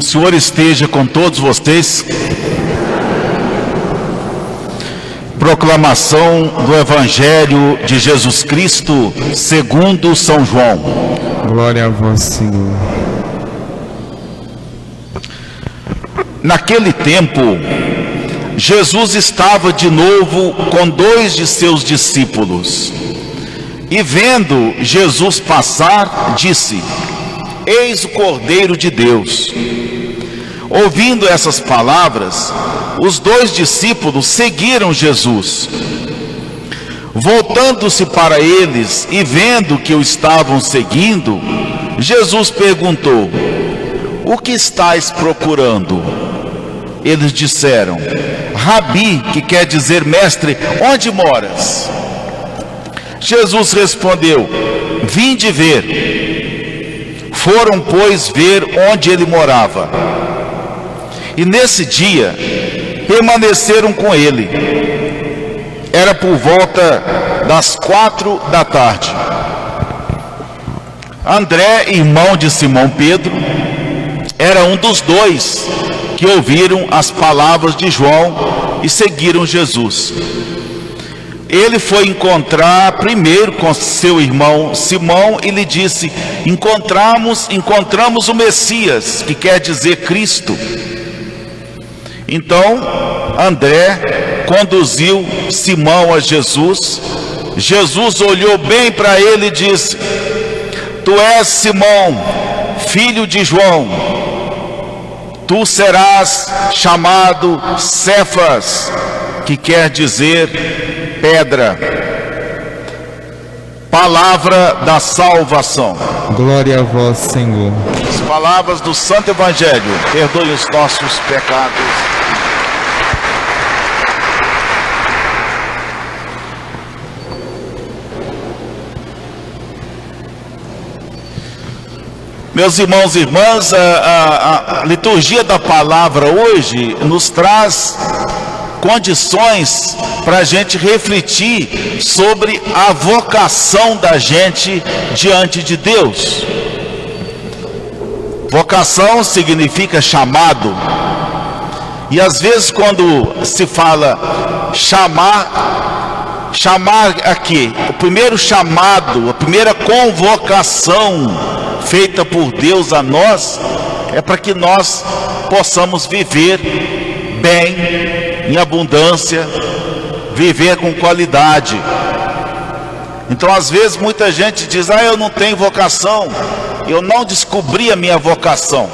Senhor esteja com todos vocês. Proclamação do Evangelho de Jesus Cristo segundo São João. Glória a vós, Senhor. Naquele tempo, Jesus estava de novo com 2 de seus discípulos. E vendo Jesus passar, disse: Eis o Cordeiro de Deus. Ouvindo essas palavras, os 2 discípulos seguiram Jesus. Voltando-se para eles e vendo que o estavam seguindo, Jesus perguntou: O que estáis procurando? Eles disseram: Rabi, que quer dizer mestre, onde moras? Jesus respondeu: Vinde ver. Foram, pois, ver onde ele morava. E nesse dia permaneceram com ele. Era por volta das 4 da tarde. André, irmão de Simão Pedro, era um dos 2 que ouviram as palavras de João e seguiram Jesus. Ele foi encontrar primeiro com seu irmão Simão e lhe disse: encontramos o Messias, que quer dizer Cristo. Então André conduziu Simão a Jesus. Jesus olhou bem para ele e disse: Tu és Simão, filho de João. Tu serás chamado Cefas, que quer dizer pedra. Palavra da salvação. Glória a vós, Senhor. As palavras do Santo Evangelho. Perdoe os nossos pecados. Meus irmãos e irmãs, a liturgia da palavra hoje nos traz condições para a gente refletir sobre a vocação da gente diante de Deus. Vocação significa chamado. E às vezes quando se fala chamar aqui, o primeiro chamado, a primeira convocação feita por Deus a nós, é para que nós possamos viver bem, em abundância, viver com qualidade. Então às vezes muita gente diz: eu não tenho vocação, eu não descobri a minha vocação.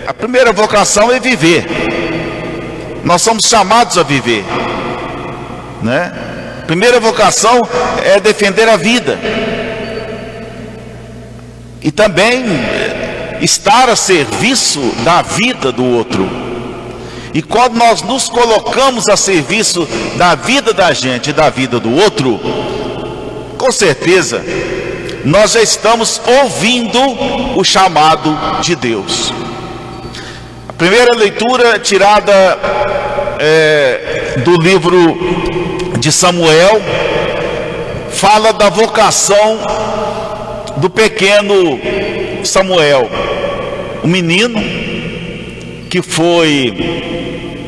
A primeira vocação é viver. Nós somos chamados a viver, né? Primeira vocação é defender a vida. E também estar a serviço da vida do outro. E quando nós nos colocamos a serviço da vida da gente e da vida do outro, com certeza nós já estamos ouvindo o chamado de Deus. A primeira leitura tirada do livro de Samuel fala da vocação do pequeno Samuel, um menino que foi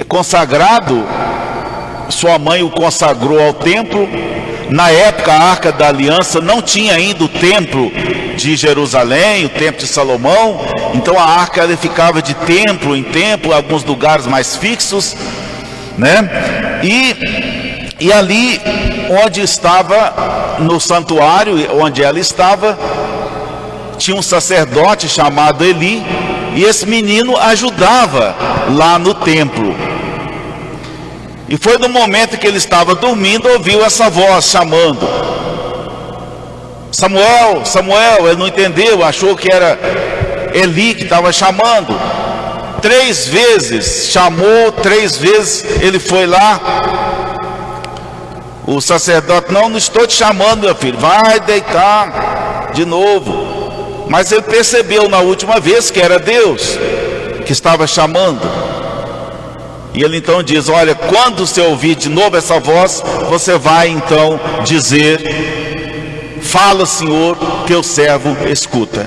consagrado. Sua mãe o consagrou ao templo. Na época a Arca da Aliança não tinha ainda o templo de Jerusalém, o templo de Salomão. Então a arca ela ficava de templo em templo, em alguns lugares mais fixos, né? E ali onde estava, no santuário onde ela estava, tinha um sacerdote chamado Eli, e esse menino ajudava lá no templo. E foi no momento que ele estava dormindo, ouviu essa voz chamando: Samuel, Samuel. Ele não entendeu, achou que era Eli que estava chamando. 3 vezes chamou, 3 vezes ele foi lá. O sacerdote: não estou te chamando, meu filho, vai deitar de novo. Mas ele percebeu na última vez que era Deus que estava chamando. E ele então diz: olha, quando você ouvir de novo essa voz, você vai então dizer: fala, Senhor, teu servo escuta.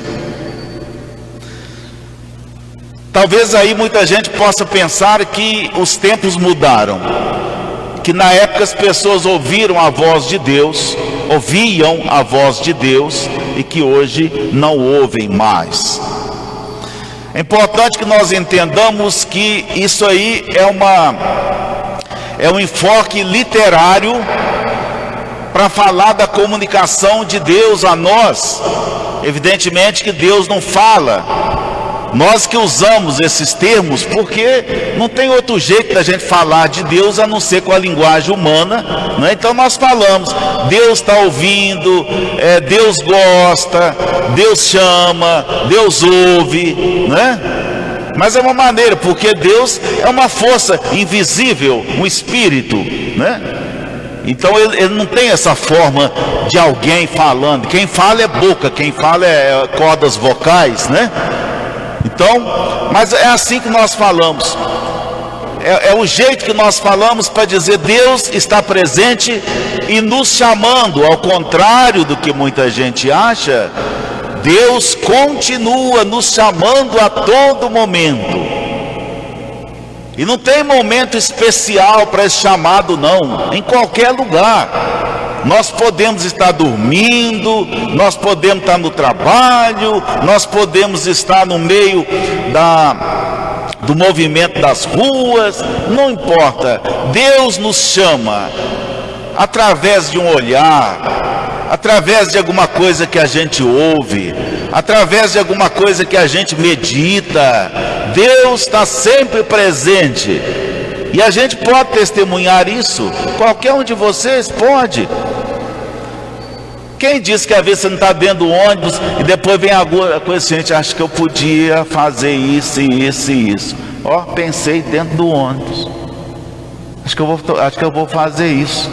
Talvez aí muita gente possa pensar que os tempos mudaram, que na época as pessoas ouviam a voz de Deus e que hoje não ouvem mais. É importante que nós entendamos que isso aí é um enfoque literário para falar da comunicação de Deus a nós. Evidentemente que Deus não fala, nós que usamos esses termos, porque não tem outro jeito da gente falar de Deus a não ser com a linguagem humana, né? Então nós falamos, Deus está ouvindo, Deus gosta, Deus chama, Deus ouve, né? Mas é uma maneira, porque Deus é uma força invisível, um espírito, né? Então ele não tem essa forma de alguém falando. Quem fala é boca, quem fala é cordas vocais, né? Então, mas é assim que nós falamos. É o jeito que nós falamos para dizer Deus está presente e nos chamando. Ao contrário do que muita gente acha, Deus continua nos chamando a todo momento. E não tem momento especial para esse chamado não, em qualquer lugar. Nós podemos estar dormindo, nós podemos estar no trabalho, nós podemos estar no meio do movimento das ruas, não importa. Deus nos chama através de um olhar, através de alguma coisa que a gente ouve, através de alguma coisa que a gente medita. Deus está sempre presente. E a gente pode testemunhar isso. Qualquer um de vocês pode. Quem disse que às vezes você não está dentro do ônibus e depois vem alguma coisa assim, gente, acho que eu podia fazer isso e isso e isso. Ó, pensei dentro do ônibus. Acho que eu vou fazer isso.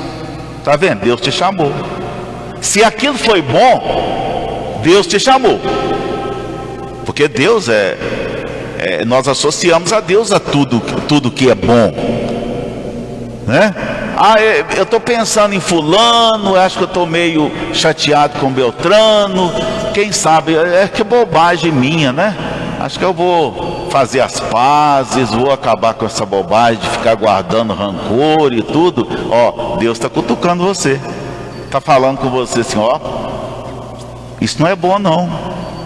Está vendo? Deus te chamou. Se aquilo foi bom, Deus te chamou. Porque Deus nós associamos a Deus a tudo que é bom, né? Eu estou pensando em fulano, acho que eu estou meio chateado com Beltrano, quem sabe, que bobagem minha, né? Acho que eu vou fazer as pazes, vou acabar com essa bobagem de ficar guardando rancor e tudo. Ó, Deus está cutucando você, está falando com você assim, ó, isso não é bom não,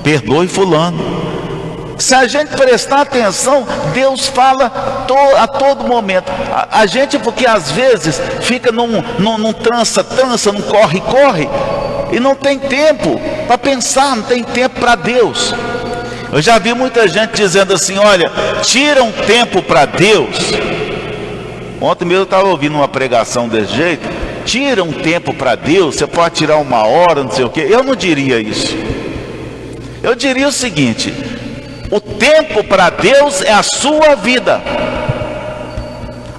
perdoe fulano. Se a gente prestar atenção, Deus fala a todo momento. A gente, porque às vezes fica num trança, num corre, e não tem tempo para pensar, não tem tempo para Deus. Eu já vi muita gente dizendo assim, olha, tira um tempo para Deus. Ontem mesmo eu estava ouvindo uma pregação desse jeito. Tira um tempo para Deus, você pode tirar 1 hora, não sei o quê. Eu não diria isso. Eu diria o seguinte: o tempo para Deus é a sua vida.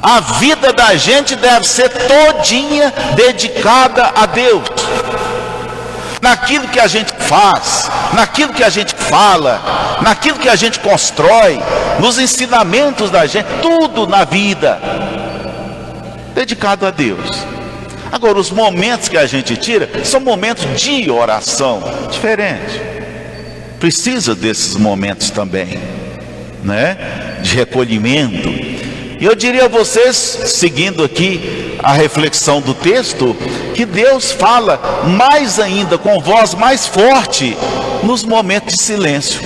A vida da gente deve ser todinha dedicada a Deus. Naquilo que a gente faz, naquilo que a gente fala, naquilo que a gente constrói, nos ensinamentos da gente, tudo na vida dedicado a Deus. Agora, os momentos que a gente tira são momentos de oração, diferente. Precisa desses momentos também, né? De recolhimento. E eu diria a vocês, seguindo aqui a reflexão do texto, que Deus fala mais ainda, com voz mais forte, nos momentos de silêncio.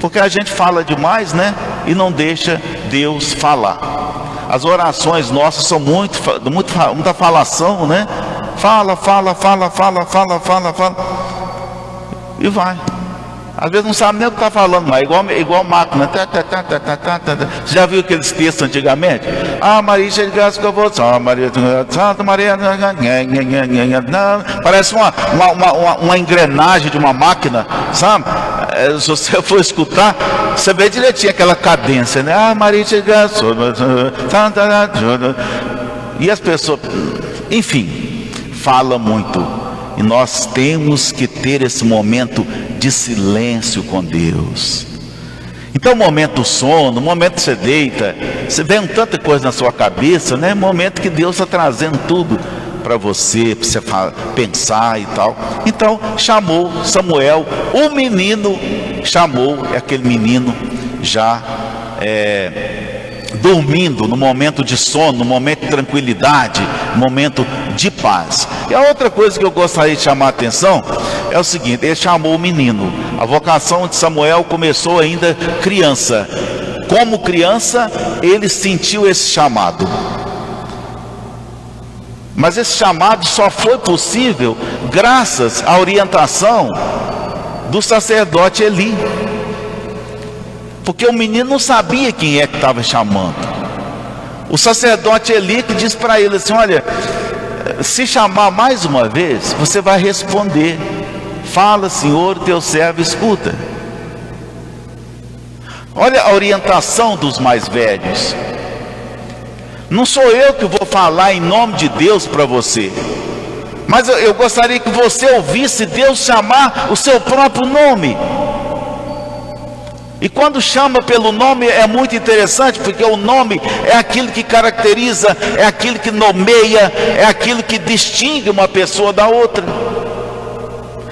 Porque a gente fala demais, né? E não deixa Deus falar. As orações nossas são muita falação, né? Fala. E vai. Às vezes não sabe nem o que está falando, mas igual máquina. Você já viu aqueles textos antigamente? Maria cheia de graça que eu vou. Santa Maria. Parece uma engrenagem de uma máquina, sabe? Se você for escutar, você vê direitinho aquela cadência, né? Maria cheia de graça. E as pessoas, enfim, fala muito. E nós temos que ter esse momento de silêncio com Deus. Então, o momento do sono, o momento que você deita, você vê tanta coisa na sua cabeça, né? Momento que Deus está trazendo tudo para você pensar e tal. Então, chamou Samuel, o menino, chamou aquele menino já dormindo, no momento de sono, no momento de tranquilidade, no momento de paz. E a outra coisa que eu gostaria de chamar a atenção é o seguinte: ele chamou o menino. A vocação de Samuel começou ainda criança. Como criança, ele sentiu esse chamado. Mas esse chamado só foi possível graças à orientação do sacerdote Eli. Porque o menino não sabia quem é que estava chamando. O sacerdote Eli que diz para ele assim: olha, se chamar mais uma vez, você vai responder. Fala, Senhor, teu servo escuta. Olha a orientação dos mais velhos. Não sou eu que vou falar em nome de Deus para você, mas eu gostaria que você ouvisse Deus chamar o seu próprio nome. E quando chama pelo nome é muito interessante, porque o nome é aquilo que caracteriza, é aquilo que nomeia, é aquilo que distingue uma pessoa da outra.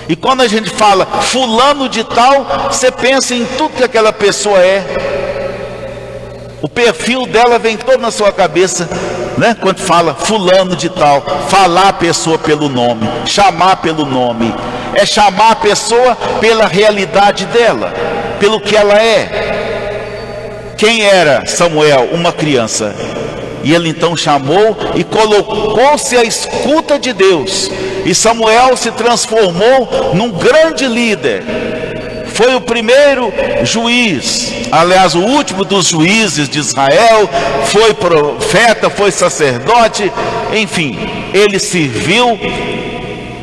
E quando a gente fala fulano de tal, você pensa em tudo que aquela pessoa é. O perfil dela vem todo na sua cabeça, né? Quando fala fulano de tal, falar a pessoa pelo nome, chamar pelo nome, é chamar a pessoa pela realidade dela, pelo que ela é. Quem era Samuel? Uma criança. E ele então chamou e colocou-se à escuta de Deus. E Samuel se transformou num grande líder. Foi o primeiro juiz, aliás, o último dos juízes de Israel. Foi profeta, foi sacerdote, enfim, ele serviu.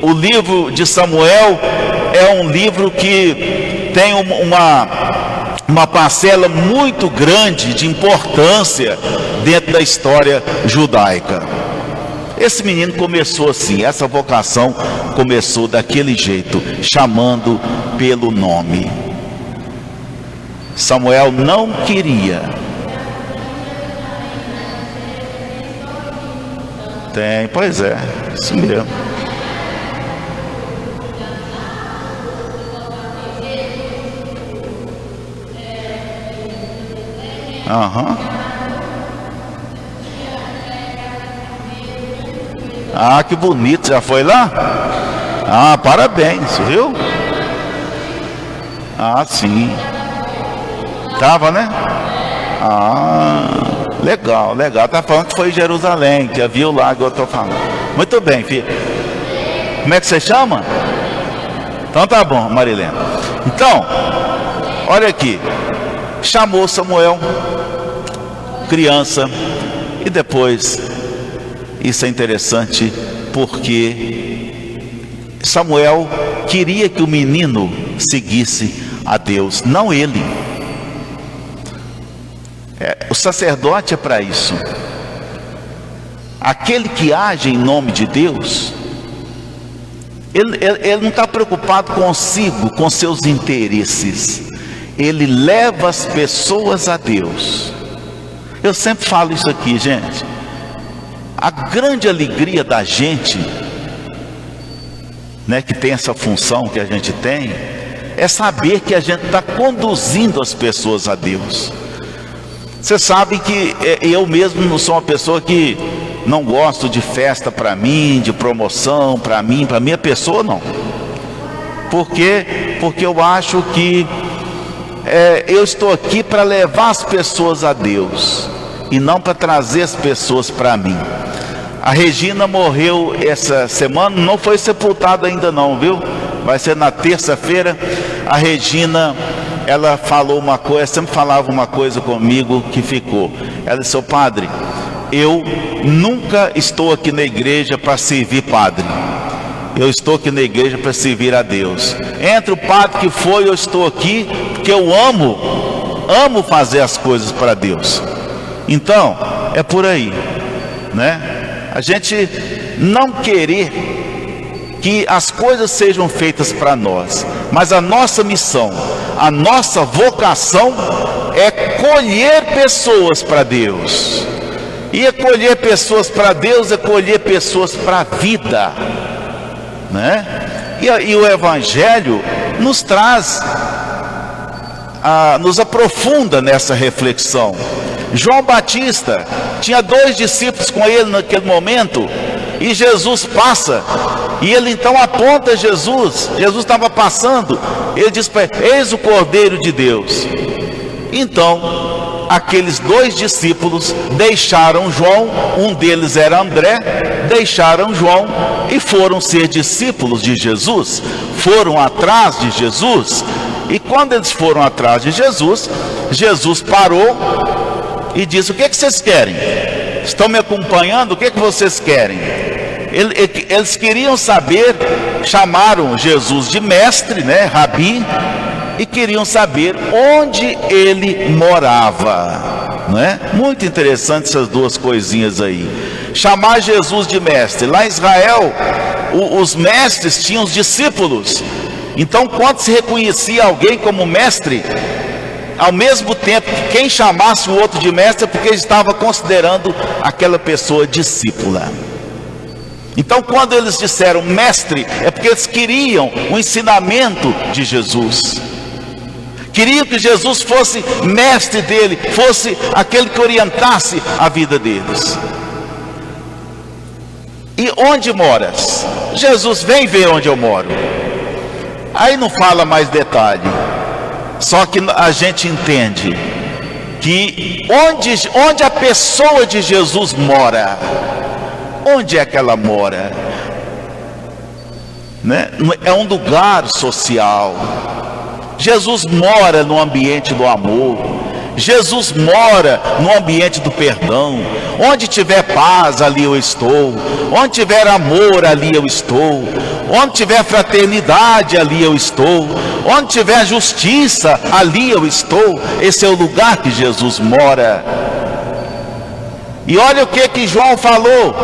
O livro de Samuel é um livro que tem uma parcela muito grande de importância dentro da história judaica. Esse menino começou assim, essa vocação começou daquele jeito, chamando pelo nome. Samuel não queria. Tem, pois é, isso mesmo. Aham. Ah, que bonito, já foi lá? Ah, parabéns, viu? Ah, sim. Tava, né? Ah, legal, legal. Tá falando que foi em Jerusalém, que viu lá que eu tô falando. Muito bem, filho. Como é que você chama? Então tá bom, Marilena. Então, olha aqui. Chamou Samuel, criança, e depois, isso é interessante, porque Samuel queria que o menino seguisse a Deus, não ele. O sacerdote é para isso. Aquele que age em nome de Deus, ele não está preocupado consigo, com seus interesses. Ele leva as pessoas a Deus. Eu sempre falo isso aqui, gente. A grande alegria da gente, né, que tem essa função que a gente tem, é saber que a gente está conduzindo as pessoas a Deus. Você sabe que eu mesmo não sou uma pessoa que não gosto de festa para mim, de promoção para mim, para minha pessoa não. Por quê? Porque eu acho que eu estou aqui para levar as pessoas a Deus e não para trazer as pessoas para mim. A Regina morreu essa semana, não foi sepultada ainda não, viu? Vai ser na terça-feira. A Regina, ela falou uma coisa, sempre falava uma coisa comigo que ficou. Ela disse: ô padre, eu nunca estou aqui na igreja para servir padre. Eu estou aqui na igreja para servir a Deus. Entre o padre que foi, eu estou aqui porque eu amo fazer as coisas para Deus. Então, é por aí, né? A gente não querer que as coisas sejam feitas para nós, mas a nossa missão, a nossa vocação é colher pessoas para Deus. E colher pessoas para Deus é colher pessoas para a vida, né? E o Evangelho nos traz nos aprofunda nessa reflexão. João Batista tinha 2 discípulos com ele naquele momento, e Jesus passa, e ele então aponta Jesus. Jesus estava passando, ele diz para ele: eis o Cordeiro de Deus. Então aqueles 2 discípulos deixaram João, um deles era André, deixaram João e foram ser discípulos de Jesus, foram atrás de Jesus. E quando eles foram atrás de Jesus, Jesus parou e disse: o que vocês querem? Estão me acompanhando? O que vocês querem? Eles queriam saber, chamaram Jesus de mestre, né, Rabi, e queriam saber onde ele morava, né? Muito interessante essas 2 coisinhas aí. Chamar Jesus de mestre. Lá em Israel, os mestres tinham os discípulos. Então, quando se reconhecia alguém como mestre, ao mesmo tempo que quem chamasse o outro de mestre é porque estava considerando aquela pessoa discípula. Então, quando eles disseram mestre, é porque eles queriam o ensinamento de Jesus. Queriam que Jesus fosse mestre dele, fosse aquele que orientasse a vida deles. E onde moras? Jesus, vem ver onde eu moro. Aí não fala mais detalhe. Só que a gente entende que onde a pessoa de Jesus mora, onde é que ela mora? Né? É um lugar social. Jesus mora no ambiente do amor. Jesus mora no ambiente do perdão. Onde tiver paz, ali eu estou. Onde tiver amor, ali eu estou. Onde tiver fraternidade, ali eu estou. Onde tiver justiça, ali eu estou. Esse é o lugar que Jesus mora. E olha o que João falou.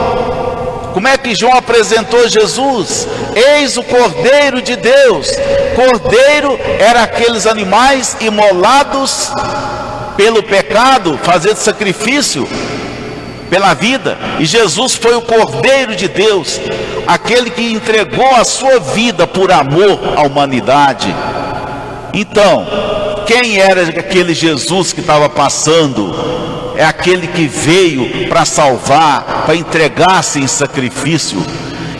Como é que João apresentou Jesus? Eis o Cordeiro de Deus. Cordeiro era aqueles animais imolados pelo pecado, fazendo sacrifício pela vida. E Jesus foi o Cordeiro de Deus, aquele que entregou a sua vida por amor à humanidade. Então, quem era aquele Jesus que estava passando? É aquele que veio para salvar, para entregar-se em sacrifício.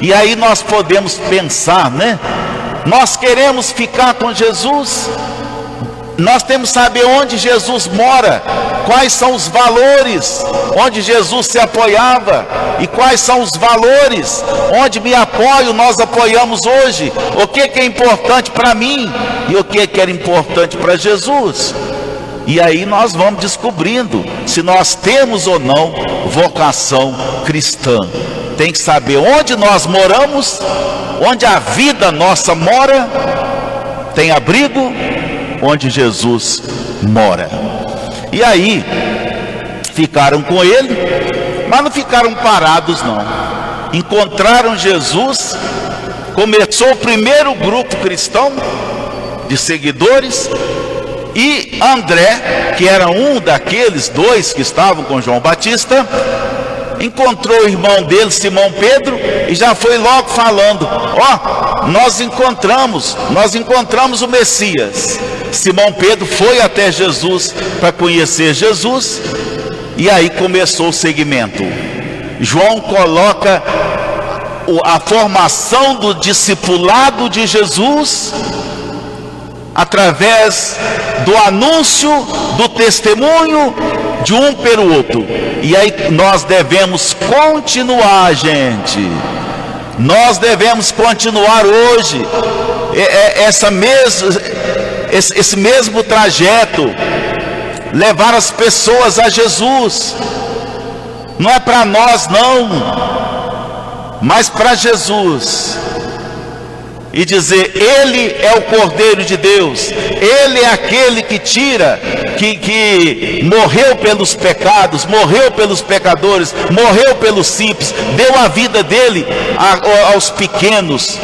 E aí nós podemos pensar, né? Nós queremos ficar com Jesus. Nós temos que saber onde Jesus mora, quais são os valores onde Jesus se apoiava, e quais são os valores onde me apoio, nós apoiamos hoje. O que é importante para mim e o que era importante para Jesus. E aí nós vamos descobrindo se nós temos ou não vocação cristã. Tem que saber onde nós moramos, onde a vida nossa mora, tem abrigo, onde Jesus mora. E aí ficaram com ele, mas não ficaram parados não. Encontraram Jesus, começou o primeiro grupo cristão de seguidores. E André, que era um daqueles 2 que estavam com João Batista, encontrou o irmão dele, Simão Pedro, e já foi logo falando: nós encontramos o Messias. Simão Pedro foi até Jesus para conhecer Jesus, e aí começou o segmento. João coloca a formação do discipulado de Jesus através do anúncio, do testemunho de um pelo outro. E aí nós devemos continuar, gente. Nós devemos continuar hoje esse mesmo trajeto, levar as pessoas a Jesus. Não é para nós não, mas para Jesus. E dizer: Ele é o Cordeiro de Deus, Ele é aquele que tira, que morreu pelos pecados, morreu pelos pecadores, morreu pelos simples, deu a vida dele aos pequenos.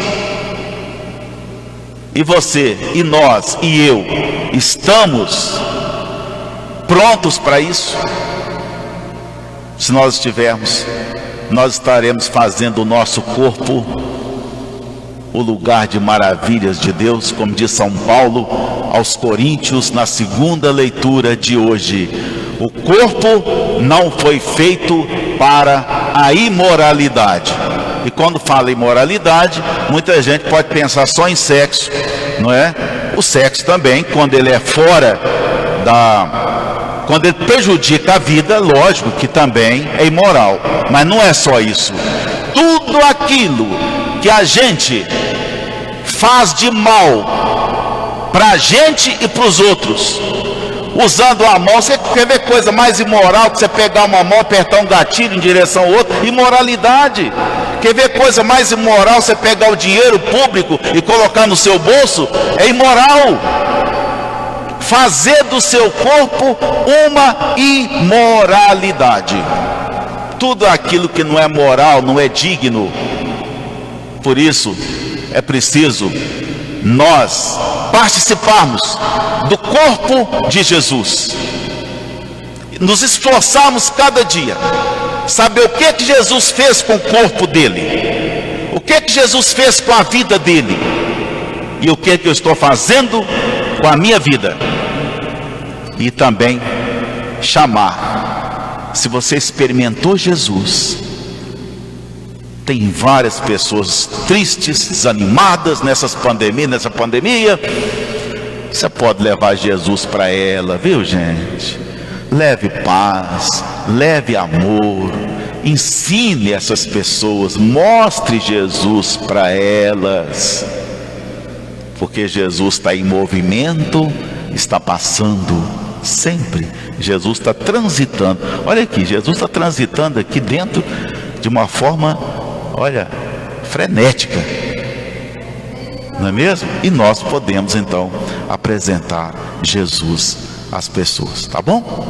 E você, e nós, e eu, estamos prontos para isso? Se nós estivermos, nós estaremos fazendo o nosso corpo, o lugar de maravilhas de Deus, como diz São Paulo aos Coríntios na segunda leitura de hoje. O corpo não foi feito para a imoralidade. E quando fala imoralidade, muita gente pode pensar só em sexo, não é? O sexo também, quando ele é fora quando ele prejudica a vida, lógico que também é imoral. Mas não é só isso. Tudo aquilo que a gente faz de mal para a gente e para os outros, usando a mão. Você quer ver coisa mais imoral que você pegar uma mão, apertar um gatilho em direção ao outro? Imoralidade. Quer ver coisa mais imoral você pegar o dinheiro público e colocar no seu bolso? É imoral. Fazer do seu corpo uma imoralidade. Tudo aquilo que não é moral, não é digno. Por isso é preciso nós participarmos do corpo de Jesus, nos esforçarmos cada dia, saber o que Jesus fez com o corpo dele, o que Jesus fez com a vida dele, e o que eu estou fazendo com a minha vida. E também chamar, se você experimentou Jesus, tem várias pessoas tristes, desanimadas nessa pandemia, você pode levar Jesus para ela, viu, gente? Leve paz, leve amor, ensine essas pessoas, mostre Jesus para elas, porque Jesus está em movimento, está passando sempre. Jesus está transitando. Olha aqui, Jesus está transitando aqui dentro de uma forma, olha, frenética, não é mesmo? E nós podemos então apresentar Jesus às pessoas, tá bom?